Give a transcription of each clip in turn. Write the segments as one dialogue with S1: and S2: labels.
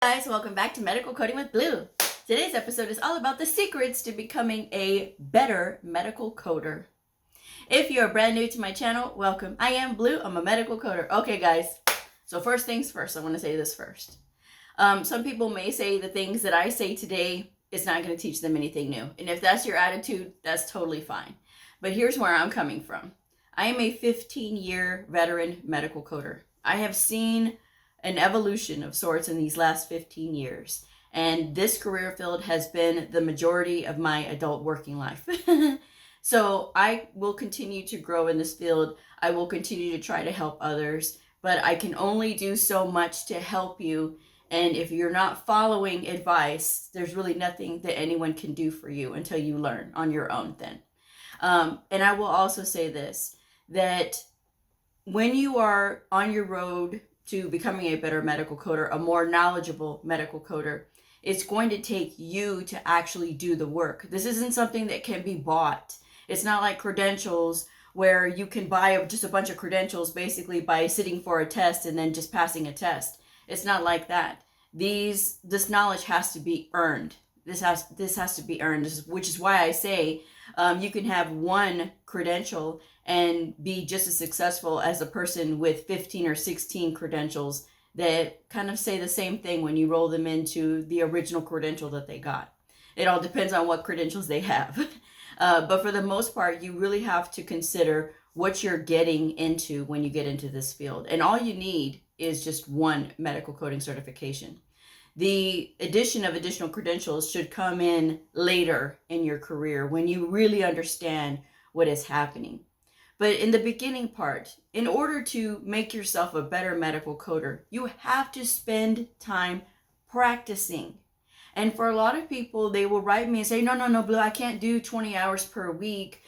S1: Guys, welcome back to Medical Coding with Blue. Today's episode is all about the secrets to becoming a better medical coder. If you're brand new to my channel, welcome. I am Blue. I'm a medical coder. Okay, guys. So first things first, I want to say this first. Some people may say the things that I say today is not going to teach them anything new. And if that's your attitude, that's totally fine. But here's where I'm coming from. I am a 15-year veteran medical coder. I have seen an evolution of sorts in these last 15 years. And this career field has been the majority of my adult working life. So I will continue to grow in this field. I will continue to try to help others, but I can only do so much to help you. And if you're not following advice, there's really nothing that anyone can do for you until you learn on your own then. And I will also say this, that when you are on your road to becoming a better medical coder, a more knowledgeable medical coder, it's going to take you to actually do the work. This isn't something that can be bought. It's not like credentials where you can buy just a bunch of credentials basically by sitting for a test and then just passing a test. It's not like that. This knowledge has to be earned. This has to be earned, which is why I say you can have one credential and be just as successful as a person with 15 or 16 credentials that kind of say the same thing when you roll them into the original credential that they got. It all depends on what credentials they have. But for the most part, you really have to consider what you're getting into when you get into this field. And all you need is just one medical coding certification. The addition of additional credentials should come in later in your career when you really understand what is happening. But in the beginning part, in order to make yourself a better medical coder, you have to spend time practicing. And for a lot of people, they will write me and say, no, Blue, I can't do 20 hours per week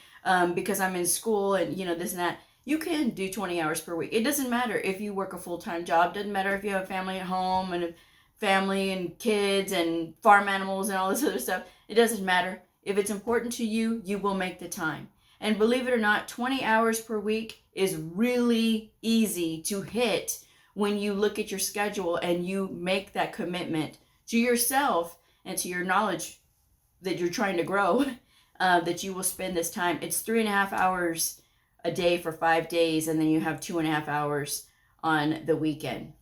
S1: because I'm in school and this and that. You can do 20 hours per week. It doesn't matter if you work a full-time job. It doesn't matter if you have a family at home and a family and kids and farm animals and all this other stuff. It doesn't matter. If it's important to you, you will make the time. And believe it or not, 20 hours per week is really easy to hit when you look at your schedule and you make that commitment to yourself and to your knowledge that you're trying to grow, that you will spend this time. It's 3.5 hours a day for 5 days, and then you have 2.5 hours on the weekend,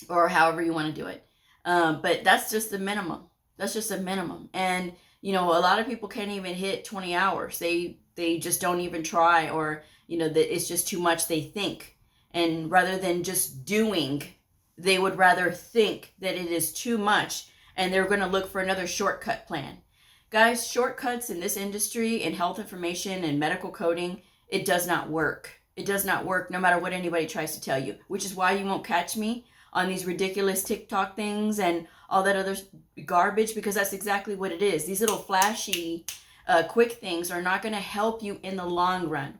S1: or however you want to do it. But that's just the minimum. That's just a minimum. And, a lot of people can't even hit 20 hours. They just don't even try, or, that it's just too much, they think. And rather than just doing, they would rather think that it is too much, and they're going to look for another shortcut plan. Guys, shortcuts in this industry, in health information and medical coding, it does not work. It does not work no matter what anybody tries to tell you, which is why you won't catch me on these ridiculous TikTok things and all that other garbage, because that's exactly what it is. These little flashy, quick things are not going to help you in the long run.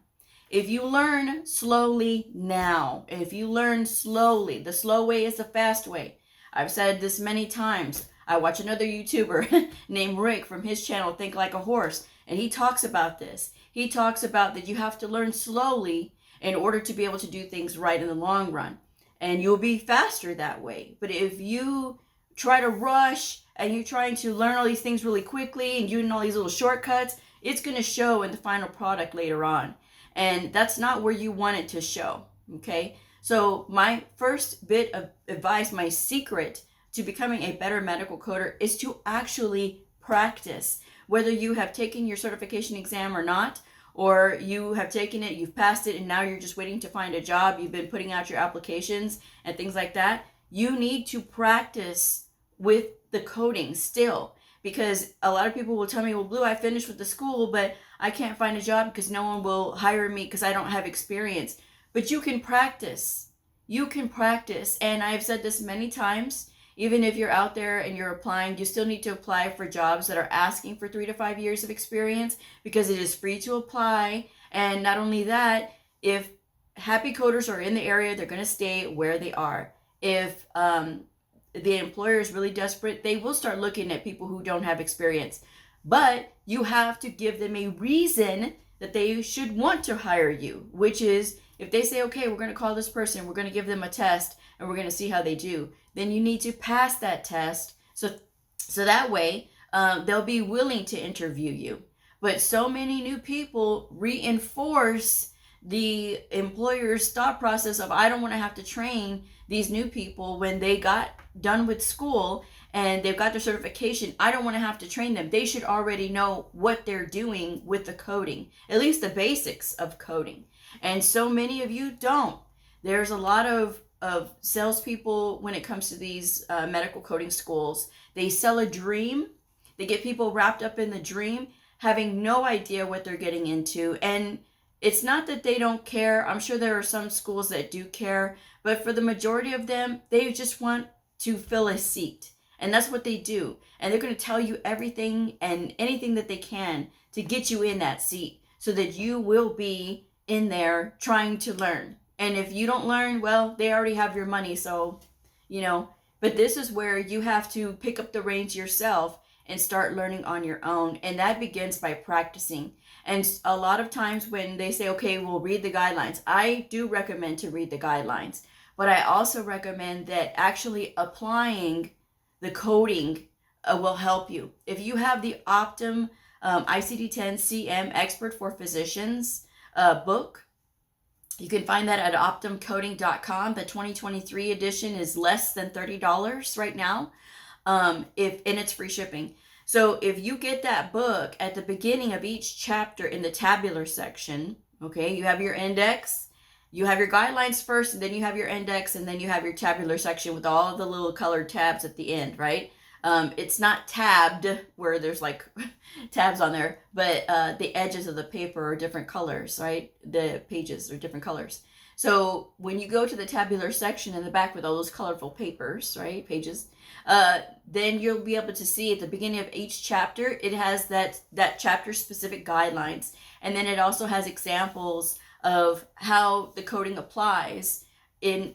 S1: If you learn slowly now, if you learn slowly, the slow way is the fast way. I've said this many times. I watch another YouTuber named Rick from his channel, Think Like a Horse, and he talks about this. He talks about that you have to learn slowly in order to be able to do things right in the long run. And you'll be faster that way. But if you try to rush and you're trying to learn all these things really quickly and doing all these little shortcuts, it's going to show in the final product later on. And that's not where you want it to show, okay? So my first bit of advice, my secret to becoming a better medical coder is to actually practice. Whether you have taken your certification exam or not, or you have taken it, you've passed it, and now you're just waiting to find a job, you've been putting out your applications and things like that, you need to practice with the coding still. Because a lot of people will tell me, well, Blue, I finished with the school, but I can't find a job because no one will hire me because I don't have experience. But you can practice. You can practice. And I've said this many times. Even if you're out there and you're applying, you still need to apply for jobs that are asking for 3 to 5 years of experience, because it is free to apply. And not only that, if happy coders are in the area, they're going to stay where they are. If the employer is really desperate, they will start looking at people who don't have experience. But you have to give them a reason that they should want to hire you, which is if they say, okay, we're going to call this person, we're going to give them a test, and we're going to see how they do, then you need to pass that test. So that way they'll be willing to interview you. But so many new people reinforce the employer's thought process of, I don't want to have to train these new people when they got done with school and they've got their certification. I don't want to have to train them. They should already know what they're doing with the coding, at least the basics of coding. And so many of you don't. There's a lot of salespeople when it comes to these medical coding schools. They sell a dream. They get people wrapped up in the dream, having no idea what they're getting into. And it's not that they don't care. I'm sure there are some schools that do care, but for the majority of them, they just want to fill a seat. And that's what they do. And they're going to tell you everything and anything that they can to get you in that seat so that you will be in there trying to learn. And if you don't learn, well, they already have your money. So, but this is where you have to pick up the reins yourself and start learning on your own. And that begins by practicing. And a lot of times when they say, okay, we'll read the guidelines, I do recommend to read the guidelines. But I also recommend that actually applying the coding will help you. If you have the Optum ICD-10-CM Expert for Physicians book, you can find that at optumcoding.com. The 2023 edition is less than $30 right now, and it's free shipping. So if you get that book at the beginning of each chapter in the tabular section, okay, you have your index, you have your guidelines first, and then you have your index, and then you have your tabular section with all the little colored tabs at the end, right? It's not tabbed where there's like tabs on there, but the edges of the paper are different colors, right? The pages are different colors. So when you go to the tabular section in the back with all those colorful papers, right, pages, then you'll be able to see at the beginning of each chapter, it has that chapter specific guidelines. And then it also has examples of how the coding applies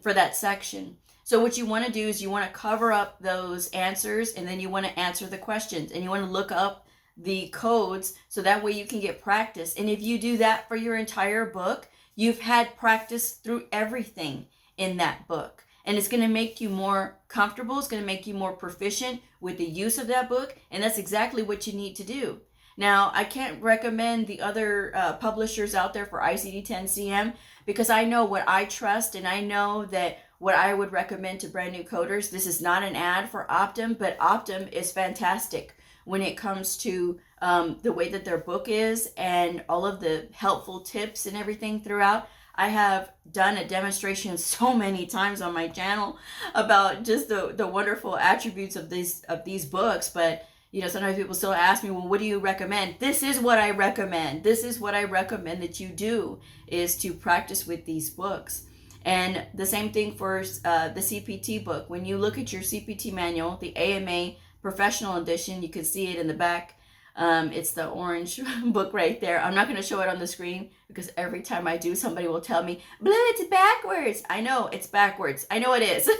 S1: for that section. So what you want to do is you want to cover up those answers, and then you want to answer the questions, and you want to look up the codes so that way you can get practice. And if you do that for your entire book, you've had practice through everything in that book. And it's going to make you more comfortable. It's going to make you more proficient with the use of that book. And that's exactly what you need to do. Now, I can't recommend the other publishers out there for ICD-10-CM because I know what I trust, and I know that what I would recommend to brand new coders. This is not an ad for Optum, but Optum is fantastic when it comes to the way that their book is and all of the helpful tips and everything throughout. I have done a demonstration so many times on my channel about just the wonderful attributes of these books, but sometimes people still ask me, well, what do you recommend? This is what I recommend. This is what I recommend that you do, is to practice with these books. And the same thing for the CPT book. When you look at your CPT manual, the AMA Professional Edition, you can see it in the back. It's the orange book right there. I'm not going to show it on the screen because every time I do, somebody will tell me, Blue, it's backwards. I know it's backwards. I know it is.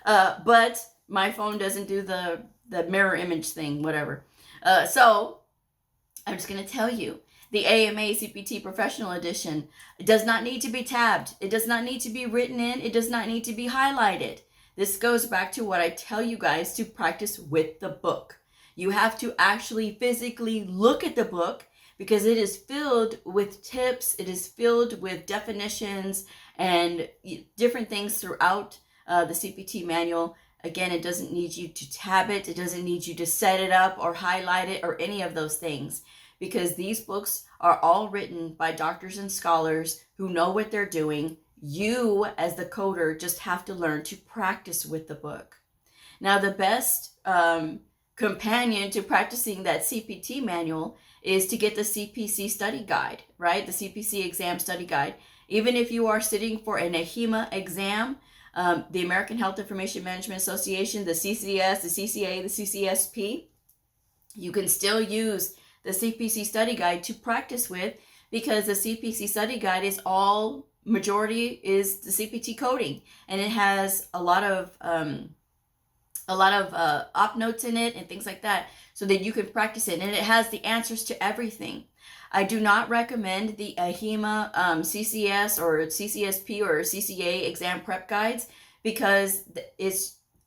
S1: But my phone doesn't do the mirror image thing, whatever. So I'm just going to tell you, the AMA CPT Professional Edition, it does not need to be tabbed. It does not need to be written in. It does not need to be highlighted. This goes back to what I tell you guys to practice with the book. You have to actually physically look at the book because it is filled with tips. It is filled with definitions and different things throughout the CPT manual. Again, it doesn't need you to tab it. It doesn't need you to set it up or highlight it or any of those things, because these books are all written by doctors and scholars who know what they're doing. You, as the coder, just have to learn to practice with the book. Now, the best companion to practicing that CPT manual is to get the CPC study guide, right? The CPC exam study guide. Even if you are sitting for an AHIMA exam, the American Health Information Management Association, the CCDS, the CCA, the CCSP, you can still use the CPC study guide to practice with, because the CPC study guide is majority is the CPT coding, and it has a lot of op notes in it and things like that, so that you can practice it, and it has the answers to everything. I do not recommend the AHIMA CCS or CCSP or CCA exam prep guides, because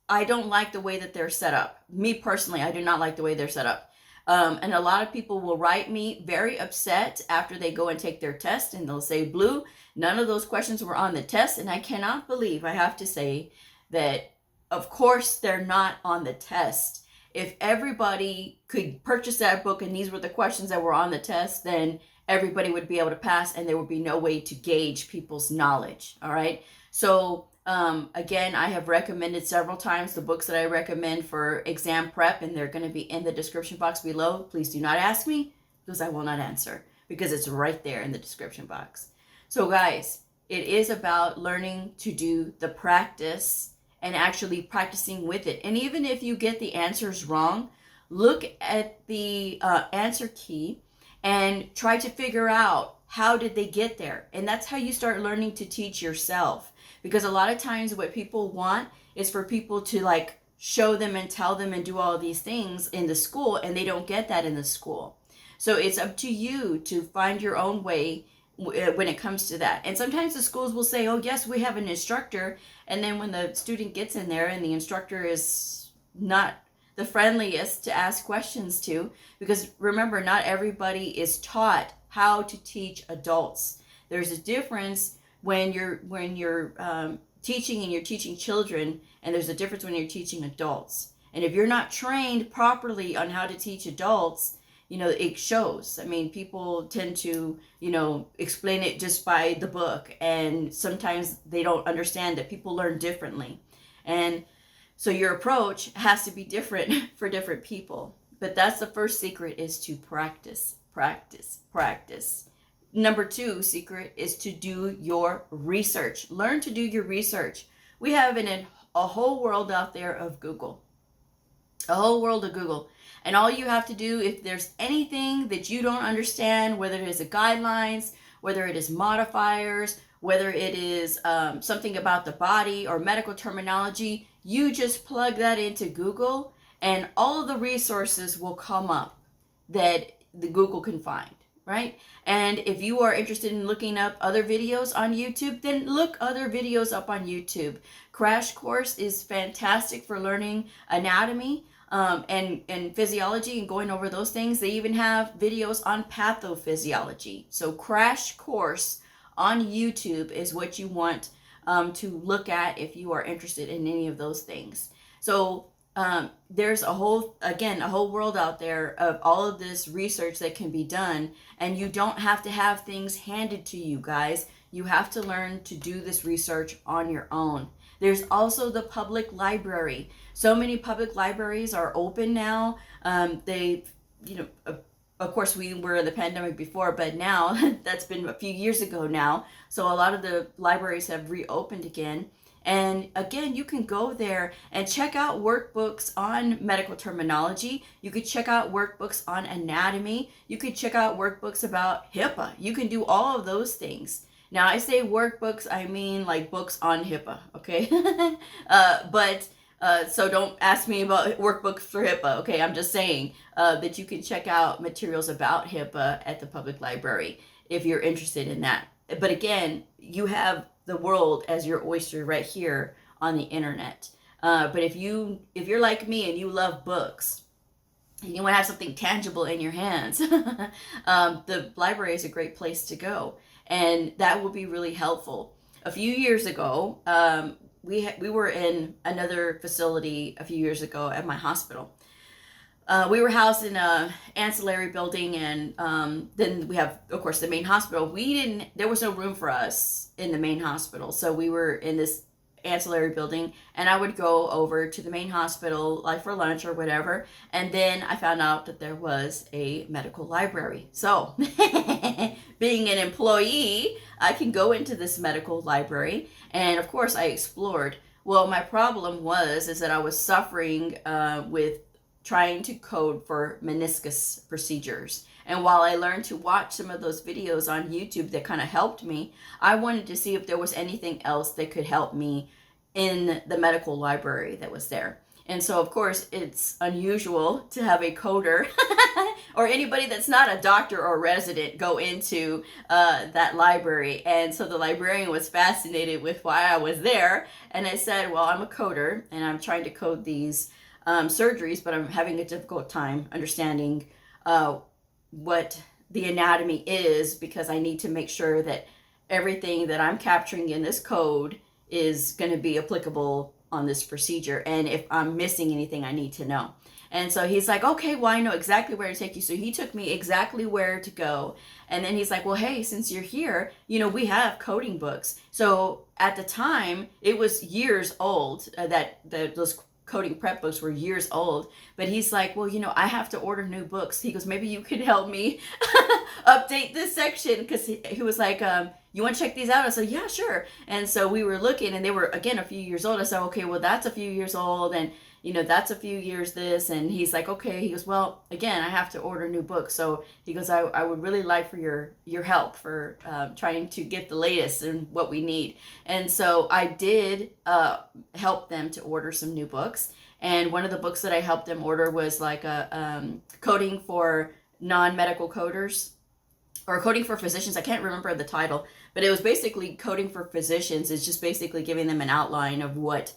S1: I don't like the way that they're set up. Me personally, I do not like the way they're set up. And a lot of people will write me very upset after they go and take their test, and they'll say, Blue, none of those questions were on the test. And I cannot believe, I have to say, that of course they're not on the test. If everybody could purchase that book and these were the questions that were on the test, then everybody would be able to pass, and there would be no way to gauge people's knowledge. All right. So again, I have recommended several times the books that I recommend for exam prep, and they're going to be in the description box below. Please do not ask me, because I will not answer, because it's right there in the description box. So guys, it is about learning to do the practice and actually practicing with it. And even if you get the answers wrong, look at the answer key and try to figure out how did they get there. And that's how you start learning to teach yourself. Because a lot of times what people want is for people to like show them and tell them and do all of these things in the school, and they don't get that in the school. So it's up to you to find your own way when it comes to that. And sometimes the schools will say, oh yes, we have an instructor, and then when the student gets in there and the instructor is not the friendliest to ask questions to, because remember, not everybody is taught how to teach adults. There's a difference when you're teaching and you're teaching children, and there's a difference when you're teaching adults. And if you're not trained properly on how to teach adults, you know, it shows. I mean, people tend to, you know, explain it just by the book, and sometimes they don't understand that people learn differently. And so your approach has to be different for different people. But that's the first secret, is to practice, practice, practice. Number 2 secret is to do your research. Learn to do your research. We have a whole world out there of Google. A whole world of Google. And all you have to do, if there's anything that you don't understand, whether it is the guidelines, whether it is modifiers, whether it is something about the body or medical terminology, you just plug that into Google, and all of the resources will come up that the Google can find. Right? And if you are interested in looking up other videos on YouTube, then look other videos up on YouTube. Crash Course is fantastic for learning anatomy and physiology and going over those things. They even have videos on pathophysiology. So Crash Course on YouTube is what you want to look at if you are interested in any of those things. So there's a whole world out there of all of this research that can be done, and you don't have to have things handed to you, guys. You have to learn to do this research on your own. There's also the public library. So many public libraries are open now. Of course, we were in the pandemic before, but now that's been a few years ago now. So a lot of the libraries have reopened again. And again, you can go there and check out workbooks on medical terminology. You could check out workbooks on anatomy. You could check out workbooks about HIPAA. You can do all of those things. Now, I say workbooks, I mean like books on HIPAA, okay? So don't ask me about workbooks for HIPAA, okay? I'm just saying that you can check out materials about HIPAA at the public library if you're interested in that. But again, you have the world as your oyster right here on the internet. But if you're like me and you love books and you want to have something tangible in your hands, the library is a great place to go, and that will be really helpful. A few years ago, we were in another facility a few years ago at my hospital. We were housed in a ancillary building, and then we have, of course, the main hospital. There was no room for us in the main hospital, so we were in this ancillary building, and I would go over to the main hospital like for lunch or whatever, and then I found out that there was a medical library. So being an employee, I can go into this medical library, and of course I explored. Well, my problem is that I was suffering with trying to code for meniscus procedures. And while I learned to watch some of those videos on YouTube that kind of helped me, I wanted to see if there was anything else that could help me in the medical library that was there. And so, of course, it's unusual to have a coder or anybody that's not a doctor or resident go into that library. And so the librarian was fascinated with why I was there. And I said, well, I'm a coder and I'm trying to code these surgeries, but I'm having a difficult time understanding what the anatomy is, because I need to make sure that everything that I'm capturing in this code is going to be applicable on this procedure. And if I'm missing anything, I need to know. And so he's like, okay, well, I know exactly where to take you. So he took me exactly where to go. And then he's like, well, hey, since you're here, we have coding books. So at the time, it was years old, those coding prep books were years old. But he's like, well, I have to order new books. He goes, maybe you could help me update this section. Because he was like, you want to check these out? I said, yeah, sure. And so we were looking, and they were, again, a few years old. I said, okay, well, that's a few years old. And that's a few years this. And he's like, okay. He goes, well, again, I have to order new books. So he goes, I would really like for your help for trying to get the latest and what we need. And so I did help them to order some new books. And one of the books that I helped them order was like a coding for non-medical coders, or coding for physicians. I can't remember the title, but it was basically coding for physicians. It's just basically giving them an outline of what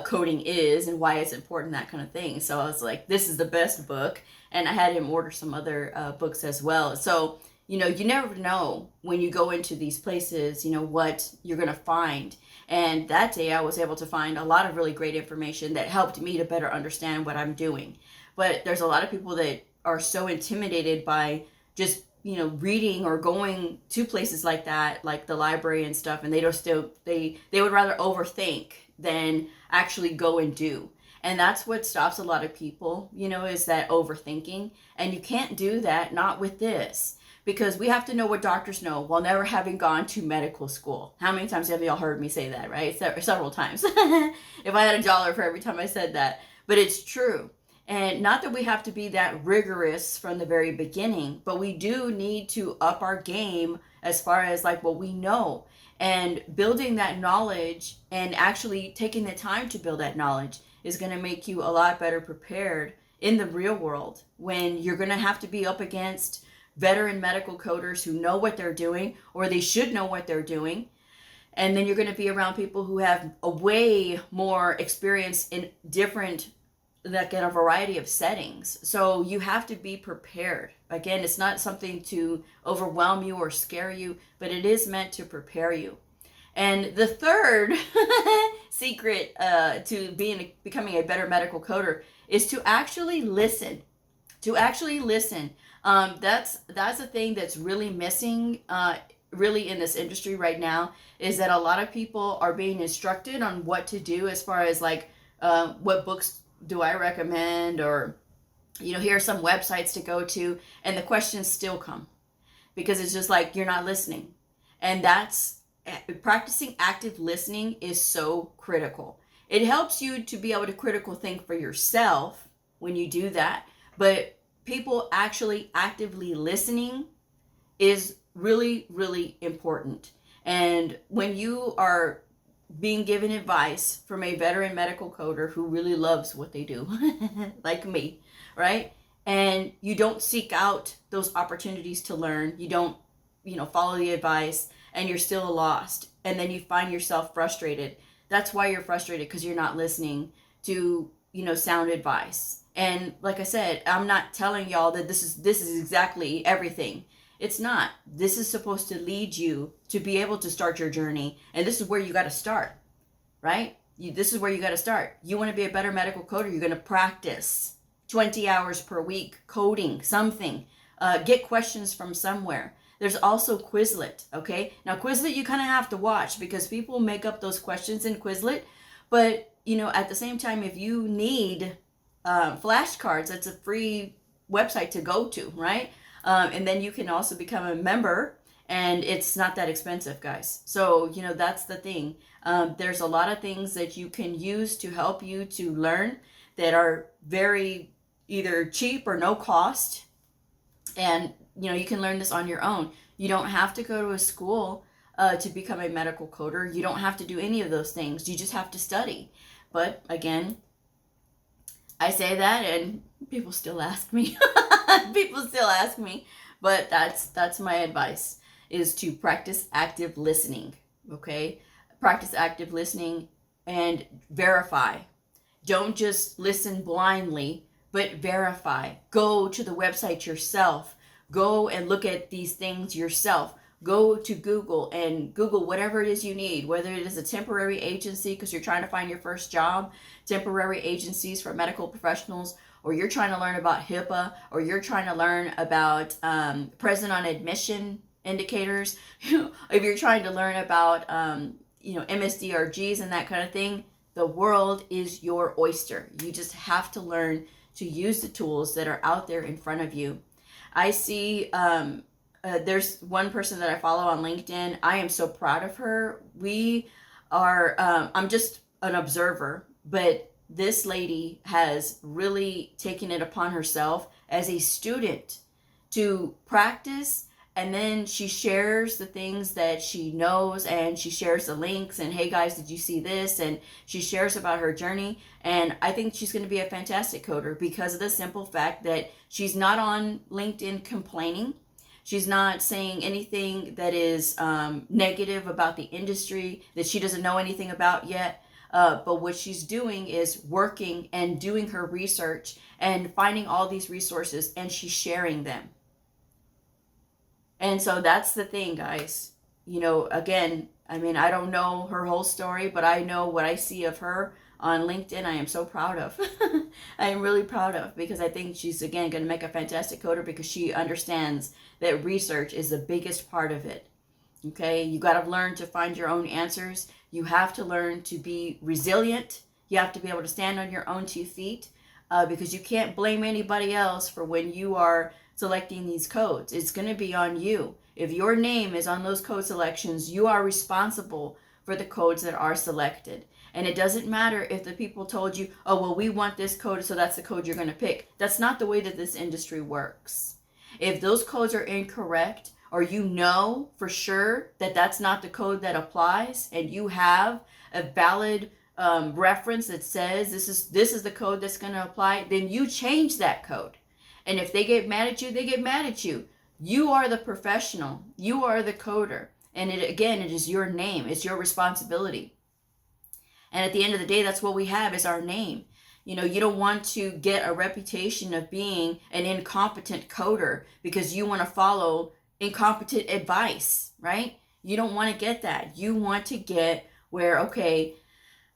S1: coding is and why it's important, that kind of thing. So I was like, this is the best book. And I had him order some other books as well. So, you never know when you go into these places, what you're going to find. And that day I was able to find a lot of really great information that helped me to better understand what I'm doing. But there's a lot of people that are so intimidated by just reading or going to places like that, like the library and stuff, and they would rather overthink than actually go and do. And that's what stops a lot of people, is that overthinking. And you can't do that, not with this, because we have to know what doctors know while never having gone to medical school. How many times have y'all heard me say that, right? Several times. If I had $1 for every time I said that. But it's true. And not that we have to be that rigorous from the very beginning, but we do need to up our game as far as like what we know, and building that knowledge and actually taking the time to build that knowledge is going to make you a lot better prepared in the real world, when you're going to have to be up against veteran medical coders who know what they're doing, or they should know what they're doing. And then you're going to be around people who have a way more experience in different, like in a variety of settings. So you have to be prepared. Again, it's not something to overwhelm you or scare you, but it is meant to prepare you. And the third secret to becoming a better medical coder is to actually listen. That's a thing that's really missing really in this industry right now, is that a lot of people are being instructed on what to do as far as like what books do I recommend, or here are some websites to go to, and the questions still come because it's just like you're not listening. And that's practicing active listening is so critical. It helps you to be able to critical think for yourself when you do that, but people actually actively listening is really, really important. And when you are being given advice from a veteran medical coder who really loves what they do, like me, right? And you don't seek out those opportunities to learn, you don't, follow the advice, and you're still lost. And then you find yourself frustrated. That's why you're frustrated, because you're not listening to, sound advice. And like I said, I'm not telling y'all that this is exactly everything. It's not. This is supposed to lead you to be able to start your journey. And this is where you got to start, right? This is where you got to start. You want to be a better medical coder, you're going to practice 20 hours per week coding something. Get questions from somewhere. There's also Quizlet, okay? Now, Quizlet you kind of have to watch, because people make up those questions in Quizlet. But, at the same time, if you need flashcards, that's a free website to go to, right? And then you can also become a member, and it's not that expensive, guys. So, that's the thing. There's a lot of things that you can use to help you to learn that are very either cheap or no cost. And, you can learn this on your own. You don't have to go to a school to become a medical coder. You don't have to do any of those things. You just have to study. But again, I say that and people still ask me. People still ask me, but that's my advice, is to practice active listening. Okay? Practice active listening and verify. Don't just listen blindly, but verify. Go to the website yourself. Go and look at these things yourself. Go to Google and Google whatever it is you need, whether it is a temporary agency because you're trying to find your first job, temporary agencies for medical professionals, or you're trying to learn about HIPAA, or you're trying to learn about present on admission indicators, if you're trying to learn about MSDRGs and that kind of thing. The world is your oyster. You just have to learn to use the tools that are out there in front of you. I see there's one person that I follow on LinkedIn. I am so proud of her. We are, I'm just an observer, but this lady has really taken it upon herself as a student to practice. And then she shares the things that she knows, and she shares the links, and hey guys, did you see this? And she shares about her journey. And I think she's going to be a fantastic coder because of the simple fact that she's not on LinkedIn complaining. She's not saying anything that is negative about the industry that she doesn't know anything about yet. But what she's doing is working and doing her research and finding all these resources, and she's sharing them. And so that's the thing, guys. Again, I mean, I don't know her whole story, but I know what I see of her on LinkedIn. I am so proud of. I am really proud of, because I think she's, again, going to make a fantastic coder because she understands that research is the biggest part of it. Okay? You got to learn to find your own answers. You have to learn to be resilient. You have to be able to stand on your own 2 feet because you can't blame anybody else for when you are selecting these codes. It's going to be on you. If your name is on those code selections, you are responsible for the codes that are selected. And it doesn't matter if the people told you, oh, well, we want this code, so that's the code you're going to pick. That's not the way that this industry works. If those codes are incorrect, or you know for sure that that's not the code that applies, and you have a valid reference that says this is the code that's going to apply, then you change that code. And if they get mad at you, they get mad at you. You are the professional. You are the coder. And it is your name. It's your responsibility. And at the end of the day, that's what we have, is our name. You don't want to get a reputation of being an incompetent coder because you want to follow incompetent advice, right? You don't want to get that. You want to get where, okay,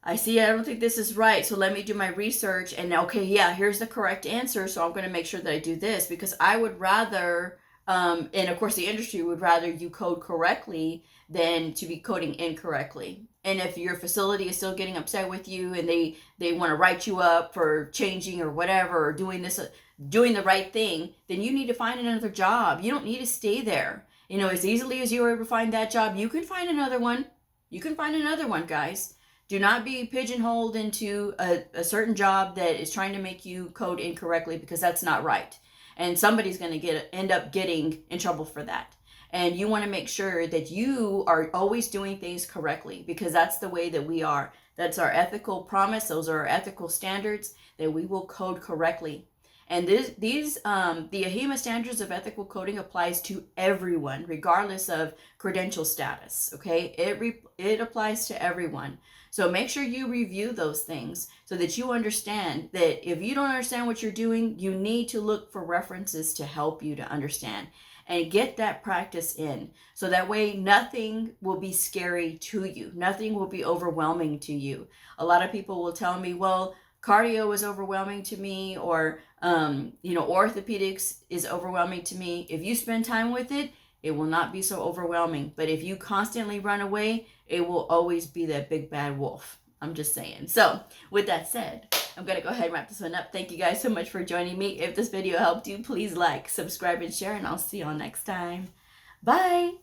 S1: I don't think this is right, so let me do my research, and okay, yeah, here's the correct answer, so I'm going to make sure that I do this, because I would rather, and of course the industry would rather you code correctly than to be coding incorrectly. And if your facility is still getting upset with you and they want to write you up for changing or whatever, or doing the right thing, then you need to find another job. You don't need to stay there. As easily as you were able to find that job, you can find another one. You can find another one, guys. Do not be pigeonholed into a certain job that is trying to make you code incorrectly, because that's not right. And somebody's going to end up getting in trouble for that. And you want to make sure that you are always doing things correctly, because that's the way that we are. That's our ethical promise. Those are our ethical standards, that we will code correctly. And the AHIMA standards of ethical coding applies to everyone, regardless of credential status. Okay, it applies to everyone. So make sure you review those things so that you understand that if you don't understand what you're doing, you need to look for references to help you to understand, and get that practice in. So that way nothing will be scary to you. Nothing will be overwhelming to you. A lot of people will tell me, well, cardio is overwhelming to me, or orthopedics is overwhelming to me. If you spend time with it, it will not be so overwhelming. But if you constantly run away, it will always be that big bad wolf. I'm just saying. So with that said, I'm going to go ahead and wrap this one up. Thank you guys so much for joining me. If this video helped you, please like, subscribe, and share, and I'll see you all next time. Bye.